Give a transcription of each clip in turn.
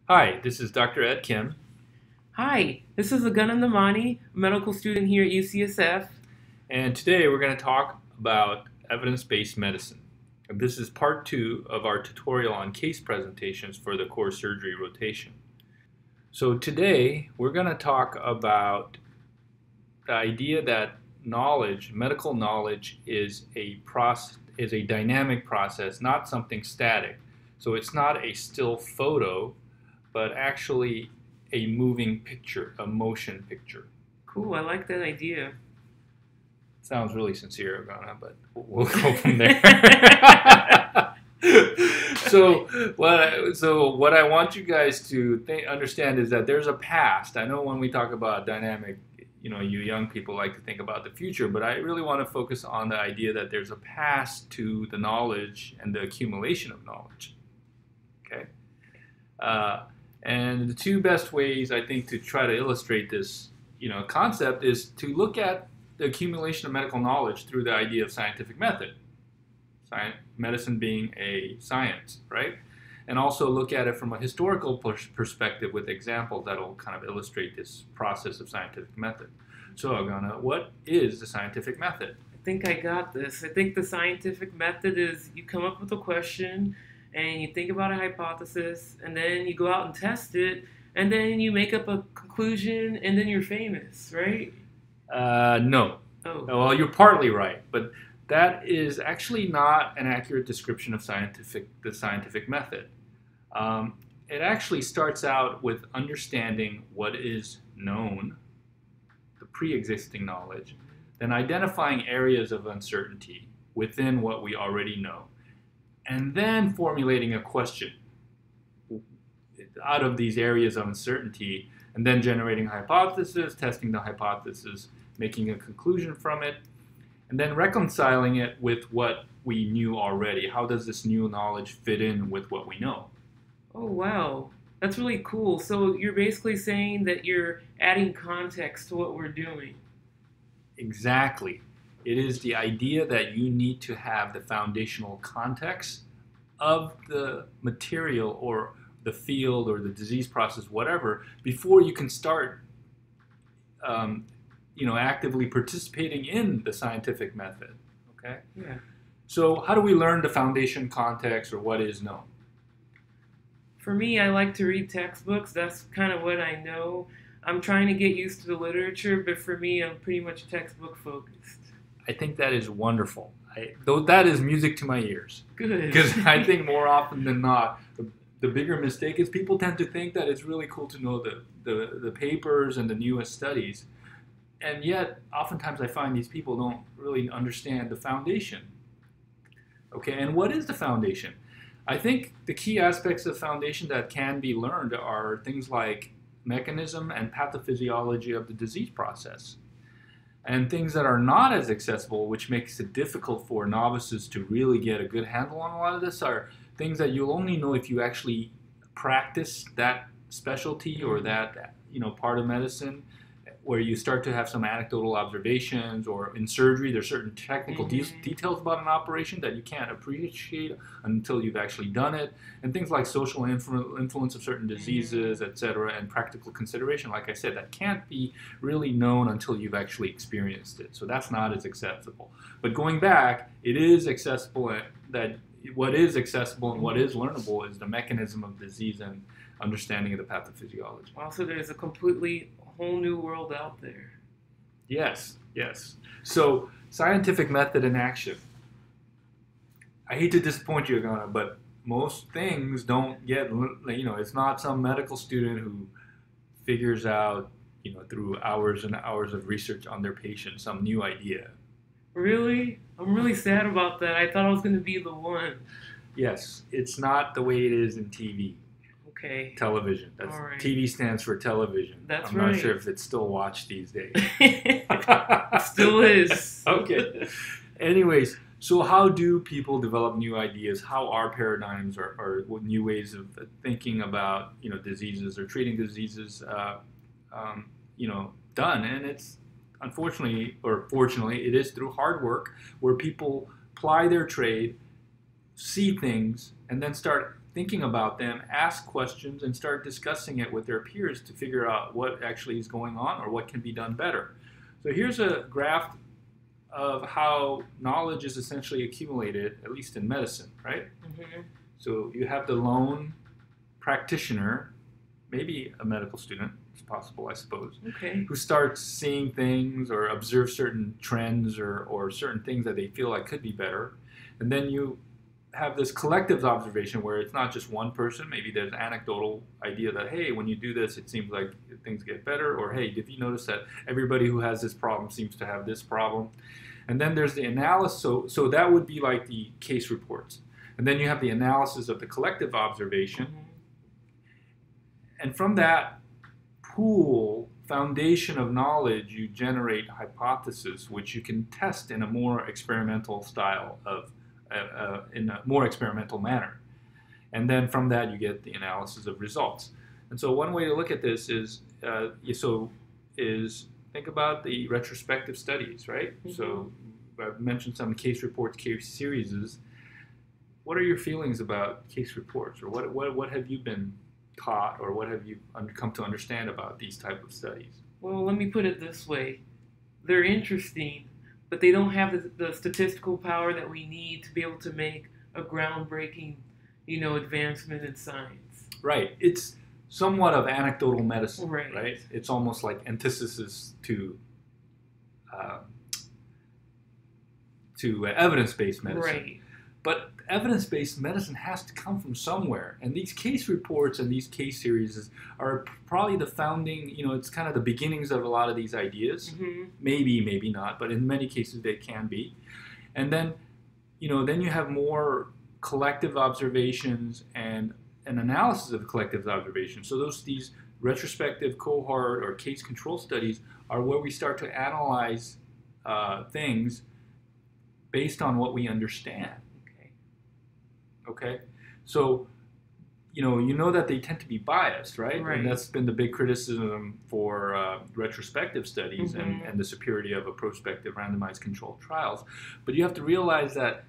Hi, this is Dr. Ed Kim. Hi, this is Agun Namani, a medical student here at UCSF. And today we're going to talk about evidence-based medicine. And this is part 2 of our tutorial on case presentations for the core surgery rotation. So today we're going to talk about the idea that knowledge, medical knowledge, is a dynamic process, not something static. So it's not a still photo, but actually a moving picture, a motion picture. Cool, I like that idea. Sounds really sincere, Agana, but we'll go from there. So what I want you guys to understand is that there's a past. I know when we talk about dynamic, you young people like to think about the future, but I really want to focus on the idea that there's a past to the knowledge and the accumulation of knowledge. Okay? And the two best ways, I think, to try to illustrate this, concept is to look at the accumulation of medical knowledge through the idea of scientific method. Medicine being a science, right? And also look at it from a historical perspective with examples that will kind of illustrate this process of scientific method. So, Agana, what is the scientific method? I think I got this. I think the scientific method is you come up with a question and you think about a hypothesis and then you go out and test it and then you make up a conclusion and then you're famous, right? No. Oh. Well, you're partly right, but that is actually not an accurate description of the scientific method. It actually starts out with understanding what is known, the pre-existing knowledge, then identifying areas of uncertainty within what we already know, and then formulating a question out of these areas of uncertainty, and then generating a hypothesis, testing the hypothesis, making a conclusion from it, and then reconciling it with what we knew already. How does this new knowledge fit in with what we know? Oh, wow. That's really cool. So you're basically saying that you're adding context to what we're doing. Exactly. It is the idea that you need to have the foundational context of the material or the field or the disease process, whatever, before you can start actively participating in the scientific method. Okay? Yeah. So how do we learn the foundation context or what is known? For me, I like to read textbooks. That's kind of what I know. I'm trying to get used to the literature, but for me, I'm pretty much textbook focused. I think that is wonderful. Though that is music to my ears. Good. Because I think more often than not, the bigger mistake is people tend to think that it's really cool to know the papers and the newest studies. And yet, oftentimes I find these people don't really understand the foundation. Okay, and what is the foundation? I think the key aspects of foundation that can be learned are things like mechanism and pathophysiology of the disease process. And things that are not as accessible, which makes it difficult for novices to really get a good handle on a lot of this, are things that you'll only know if you actually practice that specialty or that part of medicine, where you start to have some anecdotal observations, or in surgery there's certain technical details about an operation that you can't appreciate until you've actually done it, and things like social influence of certain diseases, etc., and practical consideration, like I said, that can't be really known until you've actually experienced it. So that's not as accessible. But going back, it is accessible. That what is accessible and what is learnable is the mechanism of disease and understanding of the pathophysiology. Also, there's a completely whole new world out there. Yes, yes. So, scientific method in action. I hate to disappoint you, Agana, but most things don't get, it's not some medical student who figures out, through hours and hours of research on their patient, some new idea. Really? I'm really sad about that. I thought I was going to be the one. Yes, it's not the way it is in TV. Okay. Television. That's right. TV stands for television. That's I'm right. not sure if it's still watched these days. It still is. Okay. Anyways, so how do people develop new ideas? How are paradigms or new ways of thinking about diseases or treating diseases done? And it's unfortunately or fortunately, it is through hard work where people ply their trade, see things, and then start thinking about them, ask questions, and start discussing it with their peers to figure out what actually is going on or what can be done better. So here's a graph of how knowledge is essentially accumulated, at least in medicine, right? Mm-hmm. So you have the lone practitioner, maybe a medical student, it's possible, I suppose, Okay. who starts seeing things or observe certain trends or certain things that they feel like could be better. And then you have this collective observation where it's not just one person. Maybe there's an anecdotal idea that, hey, when you do this, it seems like things get better. Or, hey, if you notice that everybody who has this problem seems to have this problem. And then there's the analysis. So that would be like the case reports. And then you have the analysis of the collective observation. Mm-hmm. And from that pool, foundation of knowledge, you generate hypotheses, which you can test in a more experimental style of, in a more experimental manner. And then from that, you get the analysis of results. And so one way to look at this is, think about the retrospective studies, right? Mm-hmm. So I've mentioned some case reports, case series. What are your feelings about case reports, or what have you been taught, or what have you come to understand about these type of studies? Well, let me put it this way. They're interesting, but they don't have the statistical power that we need to be able to make a groundbreaking, advancement in science. Right. It's somewhat of anecdotal medicine, right? Right? It's almost like antithesis to evidence-based medicine. Right. But evidence-based medicine has to come from somewhere. And these case reports and these case series are probably the founding, it's kind of the beginnings of a lot of these ideas. Mm-hmm. Maybe not, but in many cases they can be. And then, then you have more collective observations and an analysis of the collective observations. So these retrospective cohort or case control studies are where we start to analyze things based on what we understand. Okay, so you know that they tend to be biased, right? And that's been the big criticism for retrospective studies. Mm-hmm. and the superiority of a prospective randomized controlled trials. But you have to realize that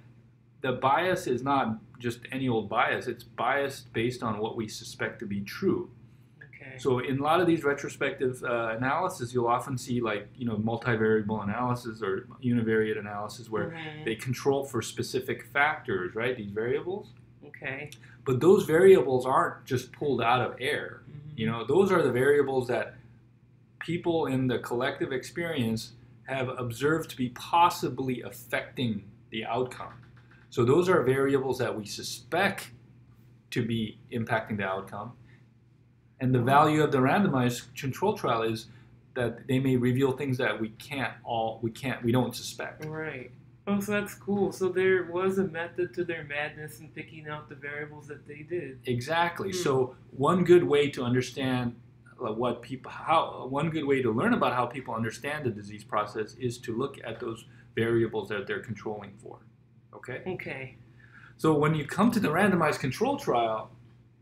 the bias is not just any old bias. It's biased based on what we suspect to be true. Okay. So in a lot of these retrospective analysis, you'll often see multivariable analysis or univariate analysis where mm-hmm. they control for specific factors, right? These variables. Okay. But those variables aren't just pulled out of air. Mm-hmm. Those are the variables that people in the collective experience have observed to be possibly affecting the outcome. So those are variables that we suspect to be impacting the outcome. And the value of the randomized control trial is that they may reveal things that we don't suspect. Right. Oh, so that's cool. So there was a method to their madness in picking out the variables that they did. Exactly. So one good way to understand one good way to learn about how people understand the disease process is to look at those variables that they're controlling for. Okay? Okay. So when you come to the randomized control trial,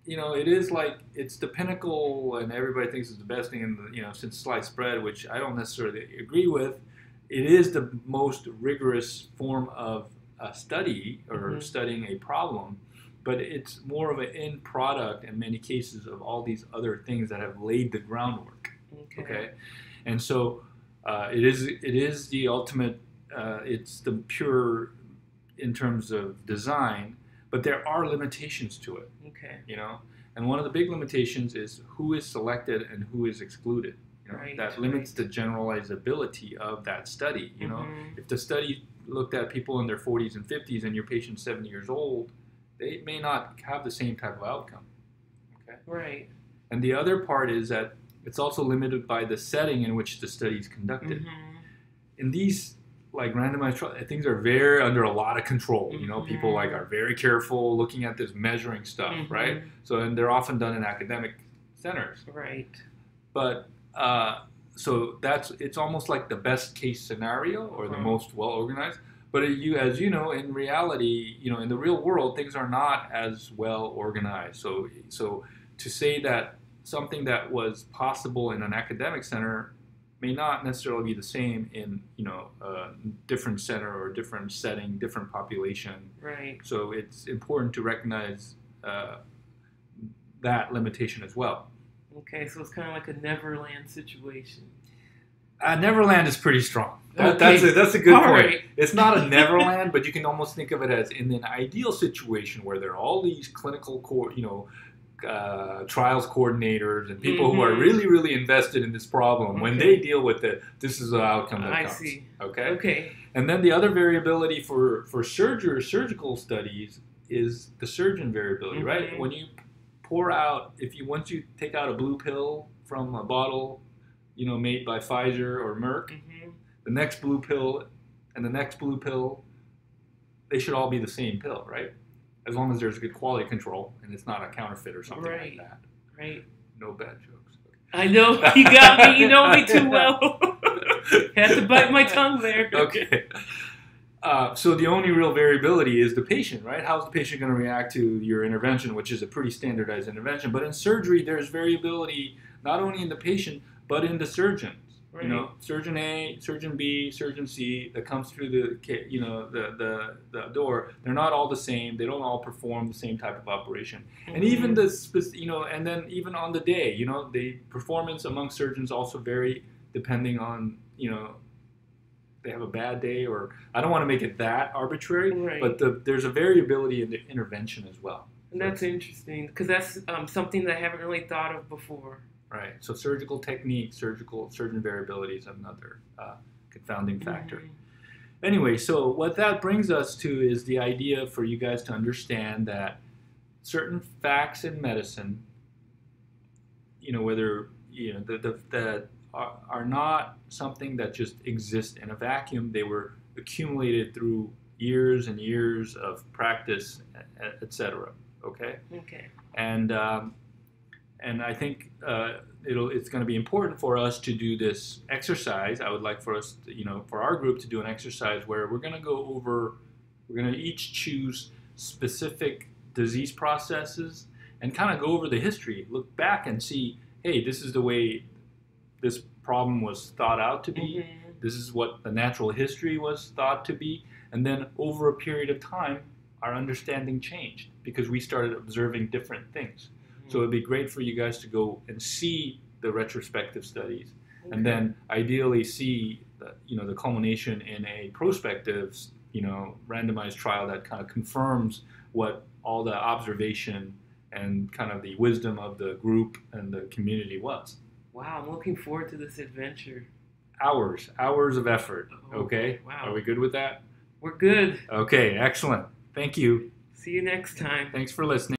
it is like it's the pinnacle, and everybody thinks it's the best thing in the, since sliced bread, which I don't necessarily agree with. It is the most rigorous form of a study or mm-hmm. studying a problem, but it's more of an end product in many cases of all these other things that have laid the groundwork. Okay? And so it is the ultimate. It's the pure in terms of design. But there are limitations to it. Okay. And one of the big limitations is who is selected and who is excluded. That limits the generalizability of that study. Mm-hmm. If the study looked at people in their 40s and 50s and your patient's 70 years old, they may not have the same type of outcome. Okay. Right. And the other part is that it's also limited by the setting in which the study is conducted. Mm-hmm. In these randomized trials, things are very under a lot of control. Mm-hmm. People are very careful looking at this, measuring stuff, mm-hmm. right? So, and they're often done in academic centers. Right. But so it's almost like the best case scenario or the most well organized. But as you know, in reality, in the real world, things are not as well organized. So to say that something that was possible in an academic center may not necessarily be the same in a different center or different setting, different population. Right. So it's important to recognize that limitation as well. Okay, so it's kind of like a Neverland situation. Neverland is pretty strong. Okay. That's a good point. Right. It's not a Neverland, but you can almost think of it as in an ideal situation where there are all these clinical trials coordinators and people who are really, really invested in this problem. When they deal with it, this is the outcome that comes. I see. Okay. And then the other variability for surgical studies is the surgeon variability, right? When you pour out, once you take out a blue pill from a bottle, made by Pfizer or Merck, the next blue pill and the next blue pill, they should all be the same pill, right? As long as there's good quality control and it's not a counterfeit or something like that. Right. No bad jokes. Okay. I know. You got me. You know me too well. Had to bite my tongue there. Okay. So the only real variability is the patient, right? How's the patient going to react to your intervention, which is a pretty standardized intervention. But in surgery, there's variability not only in the patient, but in the surgeons. Right. Surgeon A, Surgeon B, Surgeon C that comes through the door. They're not all the same. They don't all perform the same type of operation. And even and then even on the day, the performance among surgeons also vary depending on, they have a bad day, or I don't want to make it that arbitrary, but there's a variability in the intervention as well. And that's interesting because that's something that I haven't really thought of before. Right. So surgical technique, surgeon variability is another confounding factor. Anyway, so what that brings us to is the idea for you guys to understand that certain facts in medicine, whether that are not something that just exist in a vacuum. They were accumulated through years and years of practice, etc. Okay. Okay. And I think it's going to be important for us to do this exercise. I would like for us, for our group to do an exercise where we're going to each choose specific disease processes and kind of go over the history, look back and see, hey, this is the way this problem was thought out to be. This is what the natural history was thought to be. And then over a period of time, our understanding changed because we started observing different things. So it'd be great for you guys to go and see the retrospective studies, and then ideally see the culmination in a prospective, randomized trial that kind of confirms what all the observation and kind of the wisdom of the group and the community was. Wow, I'm looking forward to this adventure. Hours of effort. Okay. Wow. Are we good with that? We're good. Okay, excellent. Thank you. See you next time. Thanks for listening.